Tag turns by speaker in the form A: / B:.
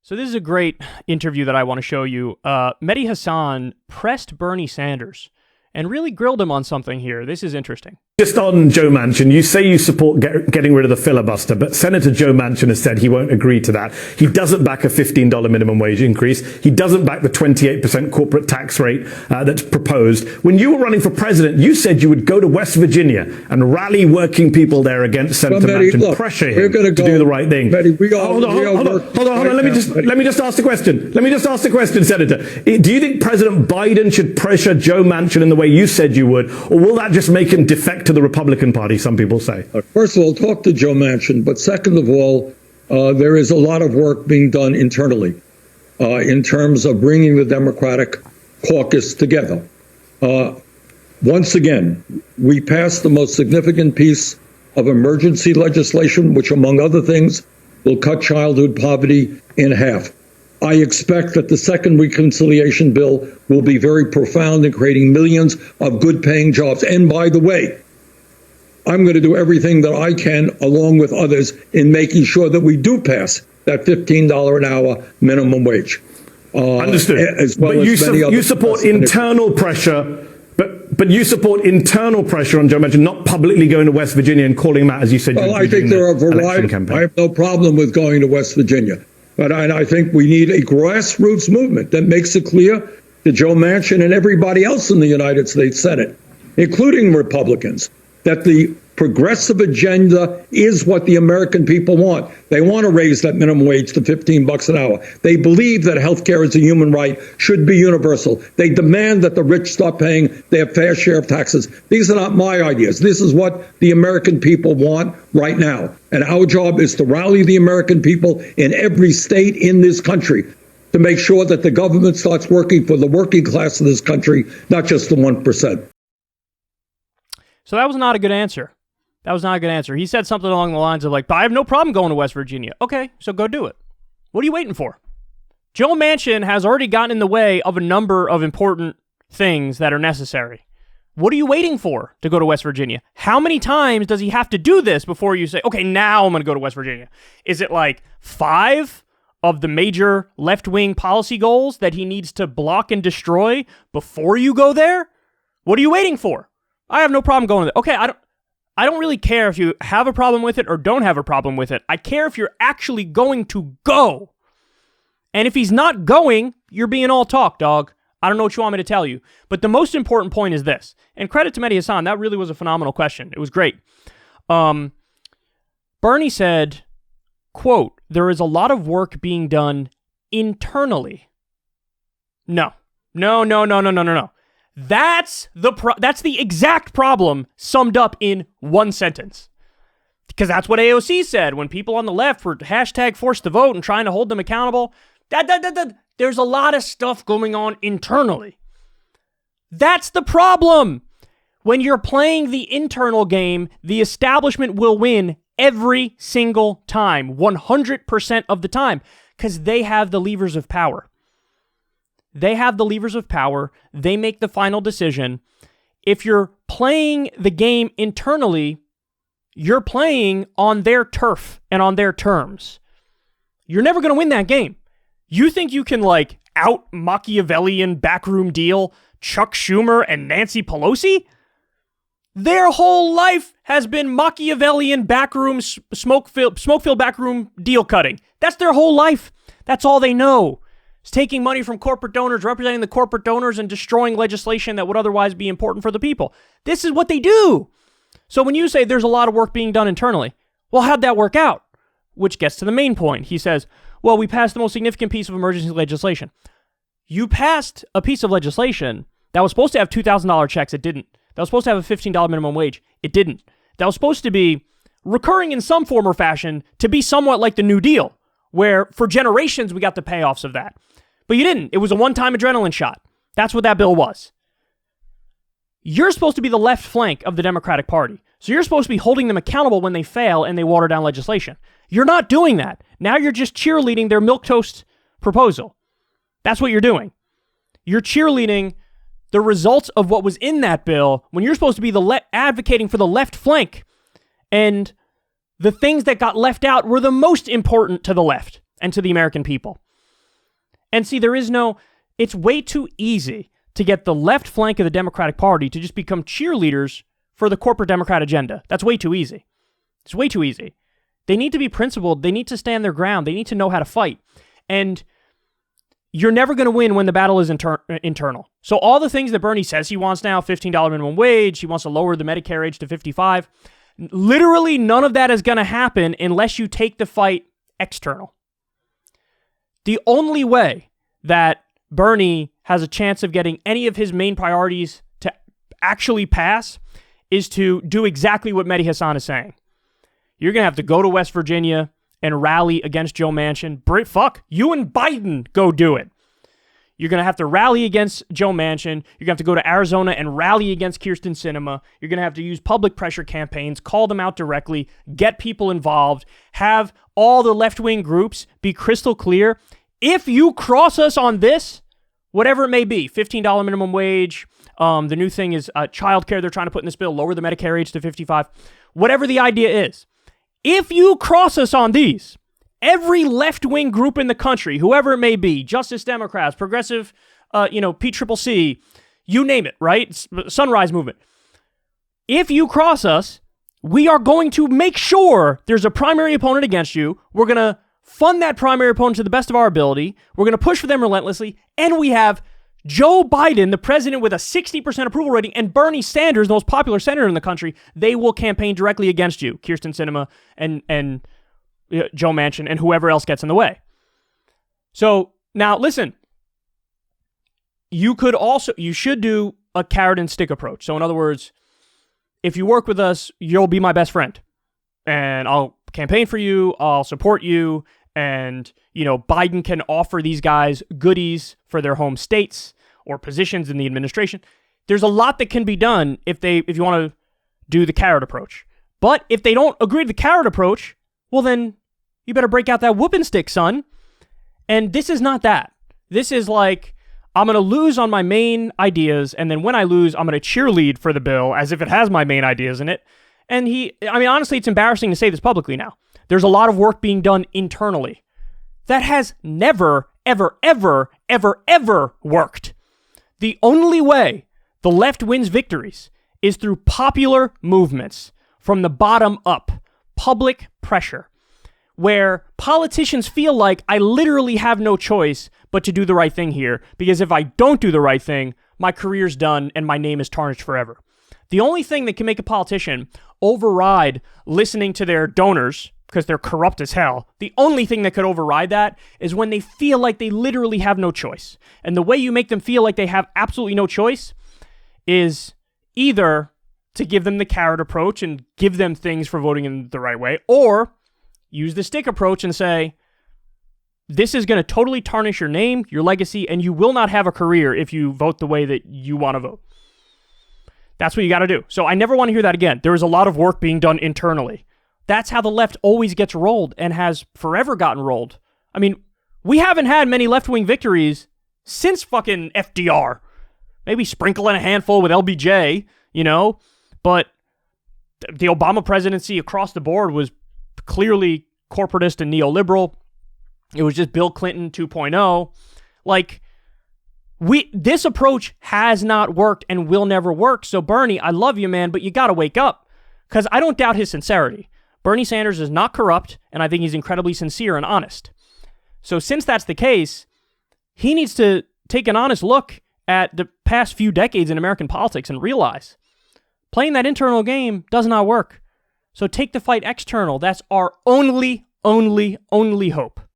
A: So this is a great interview that I want to show you. Mehdi Hasan pressed Bernie Sanders and really grilled him on something here. This is interesting.
B: Just on Joe Manchin, you say you support getting rid of the filibuster, but Senator Joe Manchin has said he won't agree to that. He doesn't back a $15 minimum wage increase. He doesn't back the 28% corporate tax rate that's proposed. When you were running for president, you said you would go to West Virginia and rally working people there against Senator Manchin, pressure him to do the right thing. Hold on. Let me just ask the question. Senator. Do you think President Biden should pressure Joe Manchin in the way you said you would, or will that just make him defect to the Republican Party, some people say?
C: First of all, talk to Joe Manchin. But second of all, there is a lot of work being done internally in terms of bringing the Democratic caucus together. Once again, we passed the most significant piece of emergency legislation, which, among other things, will cut childhood poverty in half. I expect that the second reconciliation bill will be very profound in creating millions of good-paying jobs. And by the way, I'm going to do everything that I can, along with others, in making sure that we do pass that $15 an hour minimum wage.
B: Understood.
C: As well
B: but
C: as
B: you support internal pressure. But you support internal pressure on Joe Manchin, not publicly going to West Virginia and calling him out, as you said.
C: Well, I think there are a variety. I have no problem with going to West Virginia. But I think we need a grassroots movement that makes it clear to Joe Manchin and everybody else in the United States Senate, including Republicans, that the progressive agenda is what the American people want. They want to raise that minimum wage to $15 an hour. They believe that health care is a human right, should be universal. They demand that the rich start paying their fair share of taxes. These are not my ideas. This is what the American people want right now. And our job is to rally the American people in every state in this country to make sure that the government starts working for the working class of this country, not just the 1%.
A: So that was not a good answer. He said something along the lines of like, I have no problem going to West Virginia. Okay, so go do it. What are you waiting for? Joe Manchin has already gotten in the way of a number of important things that are necessary. What are you waiting for to go to West Virginia? How many times does he have to do this before you say, okay, now I'm going to go to West Virginia? Is it like 5 of the major left-wing policy goals that he needs to block and destroy before you go there? What are you waiting for? I have no problem going there. Okay, I don't really care if you have a problem with it or don't have a problem with it. I care if you're actually going to go. And if he's not going, you're being all talk, dog. I don't know what you want me to tell you. But the most important point is this. And credit to Mehdi Hasan, that really was a phenomenal question. It was great. Bernie said, quote, there is a lot of work being done internally. No. That's the exact problem summed up in one sentence. Because that's what AOC said when people on the left were hashtag forced to vote and trying to hold them accountable. There's a lot of stuff going on internally. That's the problem. When you're playing the internal game, the establishment will win every single time, 100% of the time, because they have the levers of power. They have the levers of power. They make the final decision. If you're playing the game internally, you're playing on their turf and on their terms. You're never going to win that game. You think you can, like, out Machiavellian backroom deal Chuck Schumer and Nancy Pelosi? Their whole life has been Machiavellian backroom, smoke-filled backroom deal cutting. That's their whole life. That's all they know. It's taking money from corporate donors, representing the corporate donors, and destroying legislation that would otherwise be important for the people. This is what they do. So when you say there's a lot of work being done internally, well, how'd that work out? Which gets to the main point. He says, well, we passed the most significant piece of emergency legislation. You passed a piece of legislation that was supposed to have $2,000 checks. It didn't. That was supposed to have a $15 minimum wage. It didn't. That was supposed to be recurring in some form or fashion to be somewhat like the New Deal, where for generations we got the payoffs of that. But you didn't. It was a one-time adrenaline shot. That's what that bill was. You're supposed to be the left flank of the Democratic Party. So you're supposed to be holding them accountable when they fail and they water down legislation. You're not doing that. Now you're just cheerleading their milquetoast proposal. That's what you're doing. You're cheerleading the results of what was in that bill when you're supposed to be advocating for the left flank. And the things that got left out were the most important to the left and to the American people. And see, it's way too easy to get the left flank of the Democratic Party to just become cheerleaders for the corporate Democrat agenda. That's way too easy. It's way too easy. They need to be principled. They need to stand their ground. They need to know how to fight. And you're never going to win when the battle is internal. So all the things that Bernie says he wants now, $15 minimum wage, he wants to lower the Medicare age to 55, literally none of that is going to happen unless you take the fight external. The only way that Bernie has a chance of getting any of his main priorities to actually pass is to do exactly what Mehdi Hasan is saying. You're going to have to go to West Virginia and rally against Joe Manchin. Fuck, you and Biden go do it. You're going to have to rally against Joe Manchin. You're going to have to go to Arizona and rally against Kyrsten Sinema. You're going to have to use public pressure campaigns, call them out directly, get people involved, have all the left-wing groups be crystal clear. If you cross us on this, whatever it may be, $15 minimum wage, the new thing is childcare they're trying to put in this bill, lower the Medicare age to 55, whatever the idea is. If you cross us on these, every left-wing group in the country, whoever it may be, Justice Democrats, progressive, PCCC, you name it, right? Sunrise Movement. If you cross us, we are going to make sure there's a primary opponent against you. We're going to fund that primary opponent to the best of our ability. We're going to push for them relentlessly. And we have Joe Biden, the president with a 60% approval rating, and Bernie Sanders, the most popular senator in the country. They will campaign directly against you, Kyrsten Sinema and Joe Manchin, and whoever else gets in the way. So now listen, you should do a carrot and stick approach. So in other words, if you work with us, you'll be my best friend and I'll campaign for you. I'll support you. And, Biden can offer these guys goodies for their home states or positions in the administration. There's a lot that can be done if you want to do the carrot approach. But if they don't agree to the carrot approach, well, then you better break out that whooping stick, son. And this is not that. This is like, I'm going to lose on my main ideas, and then when I lose, I'm going to cheerlead for the bill as if it has my main ideas in it. And honestly, it's embarrassing to say this publicly now. There's a lot of work being done internally. That has never, ever, ever, ever, ever worked. The only way the left wins victories is through popular movements from the bottom up, public pressure, where politicians feel like I literally have no choice but to do the right thing here, because if I don't do the right thing, my career's done and my name is tarnished forever. The only thing that can make a politician override listening to their donors, because they're corrupt as hell, the only thing that could override that is when they feel like they literally have no choice. And the way you make them feel like they have absolutely no choice is either to give them the carrot approach and give them things for voting in the right way, or use the stick approach and say, this is going to totally tarnish your name, your legacy, and you will not have a career if you vote the way that you want to vote. That's what you got to do. So I never want to hear that again. There is a lot of work being done internally. That's how the left always gets rolled and has forever gotten rolled. I mean, we haven't had many left-wing victories since fucking FDR. Maybe sprinkle in a handful with LBJ, but the Obama presidency across the board was clearly corporatist and neoliberal. It was just Bill Clinton 2.0. This approach has not worked and will never work. So Bernie, I love you, man, but you got to wake up, because I don't doubt his sincerity. Bernie Sanders is not corrupt, and I think he's incredibly sincere and honest. So since that's the case, he needs to take an honest look at the past few decades in American politics and realize playing that internal game does not work. So take the fight external. That's our only hope.